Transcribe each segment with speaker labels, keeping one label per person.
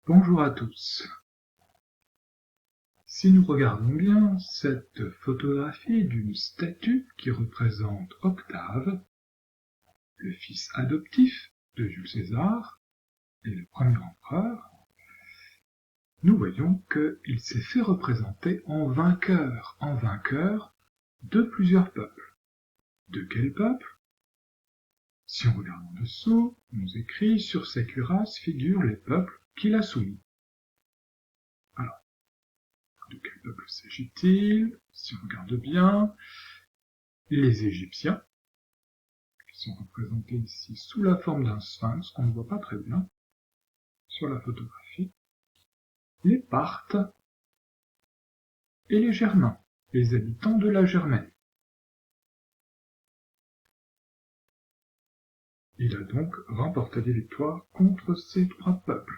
Speaker 1: Bonjour à tous. Si nous regardons bien cette photographie d'une statue qui représente Octave, le fils adoptif de Jules César et le premier empereur, nous voyons qu'il s'est fait représenter en vainqueur de plusieurs peuples. De quel peuple? Si on regarde en dessous, on nous écrit « Sur ces cuirasses figurent les peuples qu'il a soumis ». Alors, de quel peuple s'agit-il? Si on regarde bien, les Égyptiens, qui sont représentés ici sous la forme d'un sphinx qu'on ne voit pas très bien sur la photographie, les Parthes et les Germains, les habitants de la Germanie. Il a donc remporté des victoires contre ces trois peuples.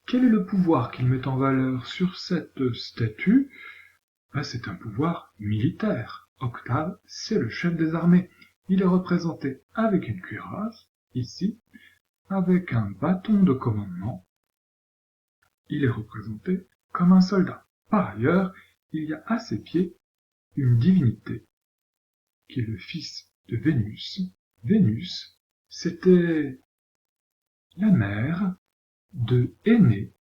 Speaker 1: Quel est le pouvoir qu'il met en valeur sur cette statue? C'est un pouvoir militaire. Octave, c'est le chef des armées. Il est représenté avec une cuirasse, ici, avec un bâton de commandement. Il est représenté comme un soldat. Par ailleurs, il y a à ses pieds une divinité, qui est le fils de Vénus. Vénus, c'était la mère de Énée,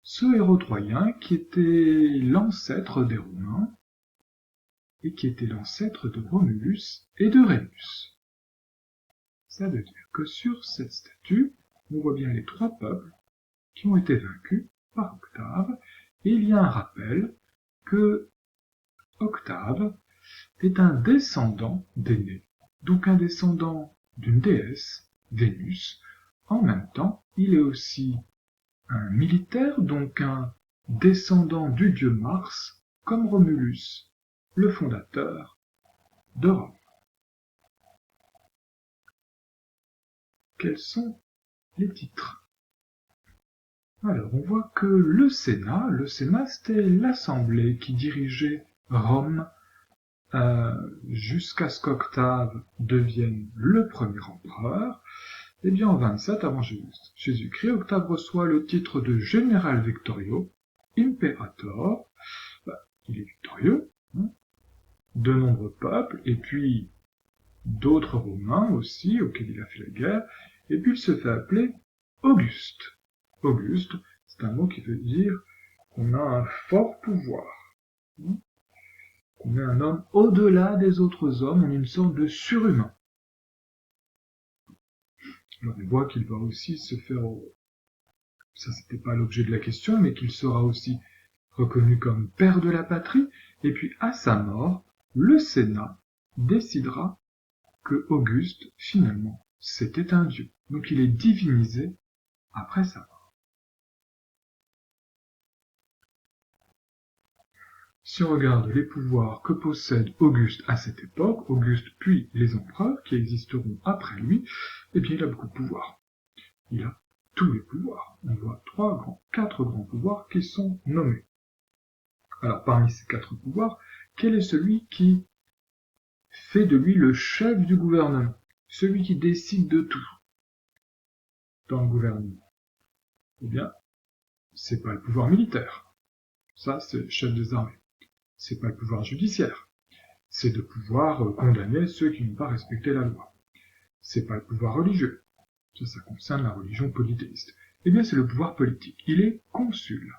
Speaker 1: ce héros troyen qui était l'ancêtre des Romains et qui était l'ancêtre de Romulus et de Rémus. Ça veut dire que sur cette statue, on voit bien les trois peuples qui ont été vaincus par Octave, et il y a un rappel que Octave est un descendant d'Énée, donc un descendant d'une déesse, Vénus. En même temps, il est aussi un militaire, donc un descendant du dieu Mars, comme Romulus, le fondateur de Rome. Quels sont les titres? Alors, on voit que le Sénat, c'était l'assemblée qui dirigeait Rome jusqu'à ce qu'Octave devienne le premier empereur. Eh bien, en 27 avant Jésus-Christ, Octave reçoit le titre de général victorio, imperator. Il est victorieux, hein, de nombreux peuples, et puis d'autres Romains aussi, auxquels il a fait la guerre, et puis il se fait appeler Auguste. Auguste, c'est un mot qui veut dire qu'on a un fort pouvoir, qu'on est un homme au-delà des autres hommes, on est une sorte de surhumain. Alors on voit qu'il va aussi se faire, ça c'était pas l'objet de la question, mais qu'il sera aussi reconnu comme père de la patrie, et puis à sa mort, le Sénat décidera que Auguste, finalement, c'était un dieu. Donc il est divinisé après sa mort. Si on regarde les pouvoirs que possède Auguste à cette époque, Auguste puis les empereurs qui existeront après lui, eh bien il a beaucoup de pouvoirs. Il a tous les pouvoirs. On voit quatre grands pouvoirs qui sont nommés. Alors parmi ces quatre pouvoirs, quel est celui qui fait de lui le chef du gouvernement, celui qui décide de tout dans le gouvernement? Eh bien, c'est pas le pouvoir militaire. Ça, c'est le chef des armées. C'est pas le pouvoir judiciaire. C'est de pouvoir condamner ceux qui n'ont pas respecté la loi. C'est pas le pouvoir religieux. Ça concerne la religion polythéiste. Eh bien, c'est le pouvoir politique. Il est consul.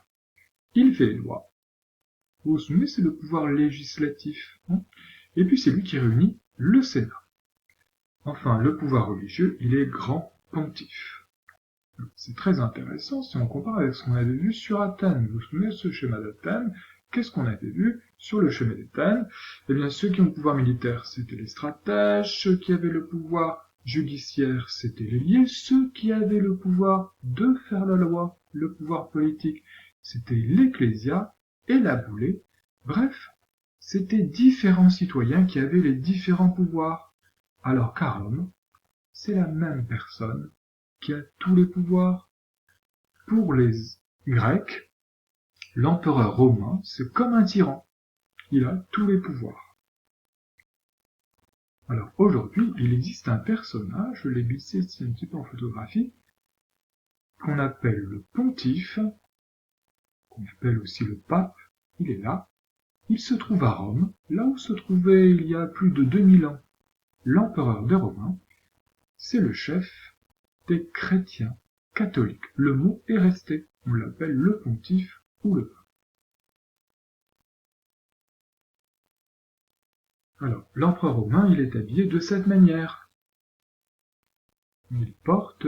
Speaker 1: Il fait les lois. Vous vous souvenez, c'est le pouvoir législatif. Et puis, c'est lui qui réunit le Sénat. Enfin, le pouvoir religieux, il est grand pontife. C'est très intéressant si on compare avec ce qu'on avait vu sur Athènes. Vous vous souvenez de ce schéma d'Athènes? Qu'est-ce qu'on avait vu sur le schéma d'Athènes? Eh bien, ceux qui ont le pouvoir militaire, c'était les stratèges. Ceux qui avaient le pouvoir judiciaire, c'était les liés. Ceux qui avaient le pouvoir de faire la loi, le pouvoir politique, c'était l'ecclésia et la boulée. Bref, c'était différents citoyens qui avaient les différents pouvoirs. Alors qu'à Rome, c'est la même personne qui a tous les pouvoirs. Pour les Grecs, l'empereur romain, c'est comme un tyran. Il a tous les pouvoirs. Alors aujourd'hui, il existe un personnage, je l'ai glissé ici un petit peu en photographie, qu'on appelle le pontife, qu'on appelle aussi le pape, il est là. Il se trouve à Rome, là où se trouvait il y a plus de 2000 ans l'empereur des Romains. C'est le chef des chrétiens catholiques. Le mot est resté. On l'appelle le pontife ou le pape. Alors, l'empereur romain, il est habillé de cette manière. Il porte,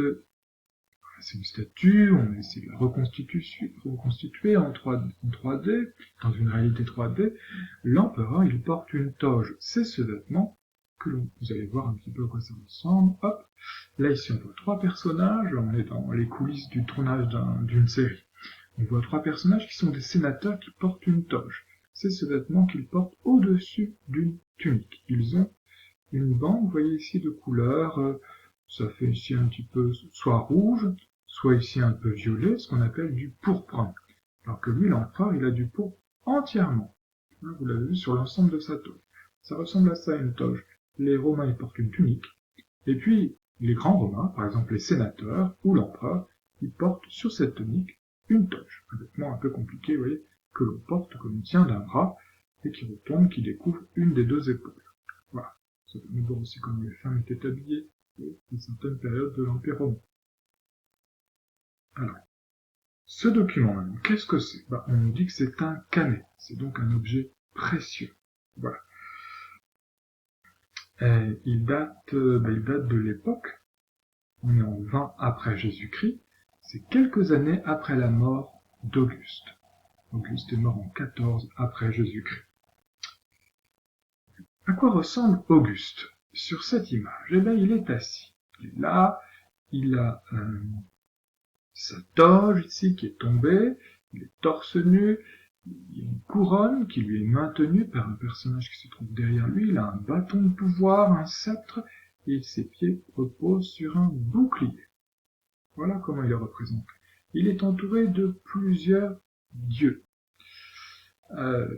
Speaker 1: c'est une statue, on essaie de la reconstituer en 3D, dans une réalité 3D. L'empereur, il porte une toge, c'est ce vêtement que vous allez voir un petit peu à quoi ça ressemble. Hop, là ici on voit 3 personnages, on est dans les coulisses du tournage d'une série. On voit 3 personnages qui sont des sénateurs qui portent une toge. C'est ce vêtement qu'ils portent au-dessus d'une tunique. Ils ont une bande, vous voyez ici, de couleurs, ça fait ici un petit peu soit rouge, soit ici un peu violet, ce qu'on appelle du pourpre. Alors que lui, l'empereur, il a du pourpre entièrement. Vous l'avez vu sur l'ensemble de sa toge. Ça ressemble à ça, une toge. Les Romains, ils portent une tunique, et puis les grands Romains, par exemple les sénateurs ou l'empereur, ils portent sur cette tunique une toge. Un vêtement un peu compliqué, vous voyez, que l'on porte comme on tient d'un bras, et qui retombe, qui découvre une des 2 épaules. Voilà. Ça permet de voir aussi comment les femmes étaient habillées à certaines périodes de l'Empire romain. Alors, ce document maintenant, qu'est-ce que c'est? On nous dit que c'est un canet, c'est donc un objet précieux. Voilà. Il date de l'époque, on est en 20 après Jésus-Christ, c'est quelques années après la mort d'Auguste. Auguste est mort en 14 après Jésus-Christ. À quoi ressemble Auguste sur cette image? Il est assis. Il est là, il a sa toge ici qui est tombée, il est torse nu, il y a une couronne qui lui est maintenue par un personnage qui se trouve derrière lui, il a un bâton de pouvoir, un sceptre, et ses pieds reposent sur un bouclier. Voilà comment il est représenté. Il est entouré de plusieurs dieux.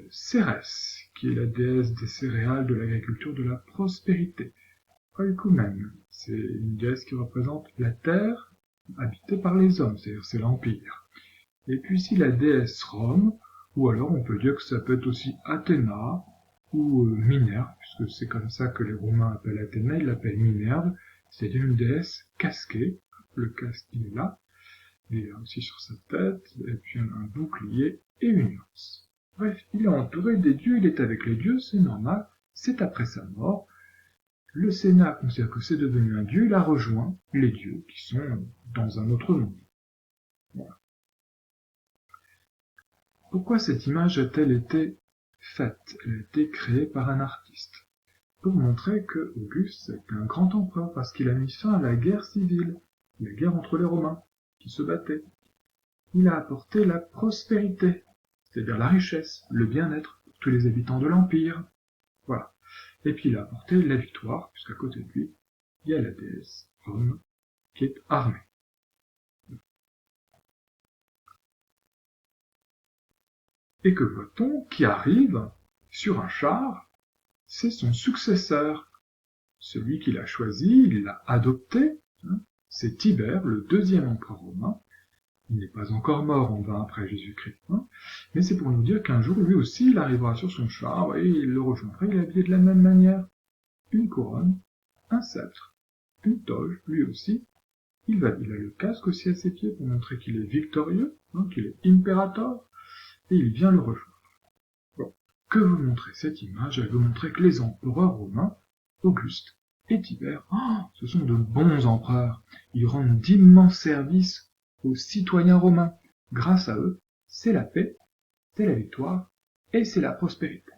Speaker 1: Cérès, qui est la déesse des céréales, de l'agriculture, de la prospérité. Oikoumène, c'est une déesse qui représente la terre habitée par les hommes, c'est-à-dire c'est l'Empire. Et puis ici la déesse Rome, ou alors on peut dire que ça peut être aussi Athéna, ou Minerve, puisque c'est comme ça que les Romains appellent Athéna, ils l'appellent Minerve, c'est-à-dire une déesse casquée, le casque il est là, il est là aussi sur sa tête, et puis un bouclier et une lance. Bref, il est entouré des dieux, il est avec les dieux, c'est normal, c'est après sa mort. Le Sénat considère que c'est devenu un dieu, il a rejoint les dieux qui sont dans un autre monde. Voilà. Pourquoi cette image a-t-elle été faite? Elle a été créée par un artiste, pour montrer que Auguste était un grand empereur, parce qu'il a mis fin à la guerre civile, la guerre entre les Romains, qui se battaient. Il a apporté la prospérité, c'est-à-dire la richesse, le bien-être pour tous les habitants de l'Empire. Voilà. Et puis il a apporté la victoire, puisqu'à côté de lui, il y a la déesse Rome, qui est armée. Et que voit-on? Qui arrive sur un char? C'est son successeur. Celui qu'il a choisi, il l'a adopté. C'est Tibère, le 2e empereur romain. Il n'est pas encore mort en 20 après Jésus-Christ. Mais c'est pour nous dire qu'un jour, lui aussi, il arrivera sur son char, et il le rejoindra, il est habillé de la même manière. Une couronne, un sceptre, une toge, lui aussi. Il a le casque aussi à ses pieds pour montrer qu'il est victorieux, qu'il est impérator, et il vient le rejoindre. Bon. Que vous montrer cette image? Elle veut montrer que les empereurs romains, Auguste et Tibère, ce sont de bons empereurs. Ils rendent d'immenses services aux citoyens romains. Grâce à eux, c'est la paix, c'est la victoire et c'est la prospérité.